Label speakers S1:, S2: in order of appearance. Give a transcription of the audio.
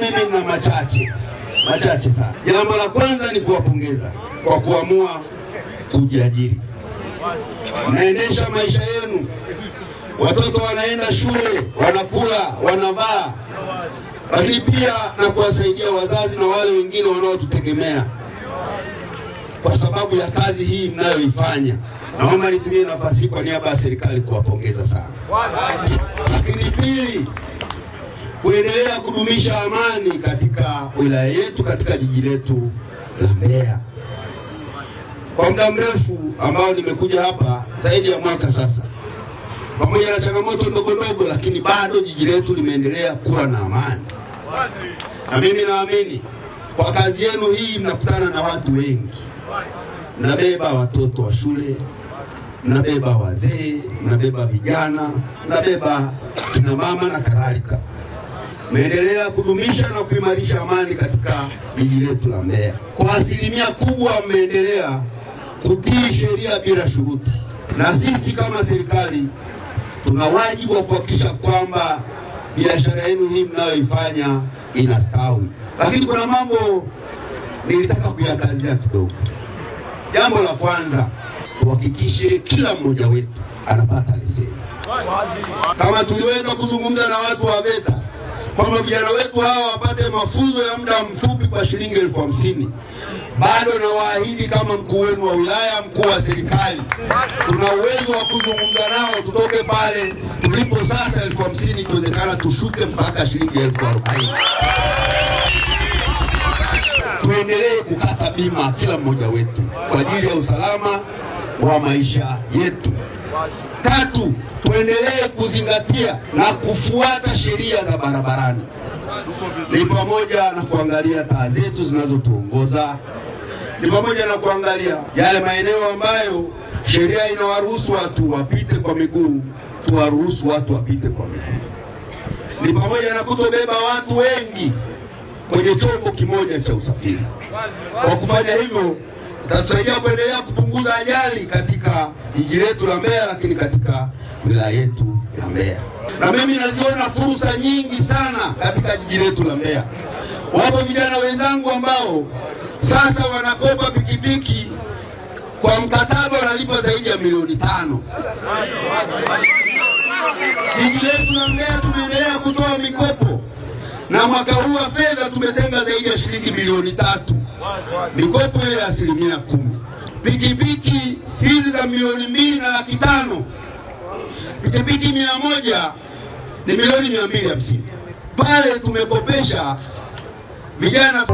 S1: mimi nina machache sana. Jambo la kwanza ni kuwapongeza kwa kuamua kujiajiri. Mnaendesha maisha yenu, watoto wanaenda shule, wanakula, wanavaa, lakini pia na kuwasaidia wazazi na wale wengine wanaotutegemea kwa sababu ya kazi hii mnayoifanya. Naomba nitumie nafasi hii kwa niaba ya serikali kuwapongeza sana. Lakini pili, kuendelea kudumisha amani katika wilaya yetu, katika jiji letu la Mbeya. Kwa muda mrefu ambao nimekuja hapa zaidi ya mwaka sasa, pamoja na changamoto ndogo ndogo, lakini bado jiji letu limeendelea kuwa na amani. Na mimi naamini kwa kazi yenu hii mnakutana na watu wengi. Mnabeba watoto wa shule, mnabeba wazee, mnabeba vijana, mnabeba kina mama na kadhalika. Mmeendelea kudumisha na kuimarisha amani katika jiji letu la Mbeya. Kwa asilimia kubwa mmeendelea kutii sheria bila shuruti. Na sisi kama serikali tuna wajibu wa kuhakikisha kwamba biashara yenu hii mnayoifanya inastawi. Lakini kuna mambo nilitaka kuyakazia kidogo. Jambo la kwanza, tuhakikishe kila mmoja wetu anapata leseni. Kama tuliweza kuzungumza na watu wa VETA kwamba vijana wetu hawa wapate mafunzo ya muda mfupi kwa shilingi 50,000, bado na waahidi kama mkuu wenu wa wilaya, mkuu wa serikali, tuna uwezo wa kuzungumza nao tutoke pale tulipo sasa 50,000, ikiwezekana tushuke mpaka shilingi 40,000. Tuendelee kukata bima kila mmoja wetu kwa ajili ya usalama wa maisha yetu. Tatu, tuendelee kuzingatia na kufuata sheria za barabarani. Ni pamoja na kuangalia taa zetu zinazotuongoza, ni pamoja na kuangalia yale maeneo ambayo sheria inawaruhusu watu wapite kwa miguu, tuwaruhusu watu wapite kwa miguu. Ni pamoja na kutobeba watu wengi kwenye chombo kimoja cha usafiri. Kwa kufanya hivyo, itatusaidia kuendelea kupunguza ajali katika jiji letu la Mbeya, lakini katika wilaya yetu ya Mbeya. Na mimi naziona fursa nyingi sana katika jiji letu la Mbeya. Wapo vijana wenzangu ambao sasa wanakopa pikipiki kwa mkataba wanalipa zaidi ya milioni 5. Jiji letu la Mbeya tumeendelea kutoa mikopo, na mwaka huu wa fedha tumetenga zaidi ya shilingi milioni 3. Mikopo ile ya 10%. Pikipiki hizi za milioni 2,500,000, pikipiki 100 ni milioni 250. Pale tumekopesha vijana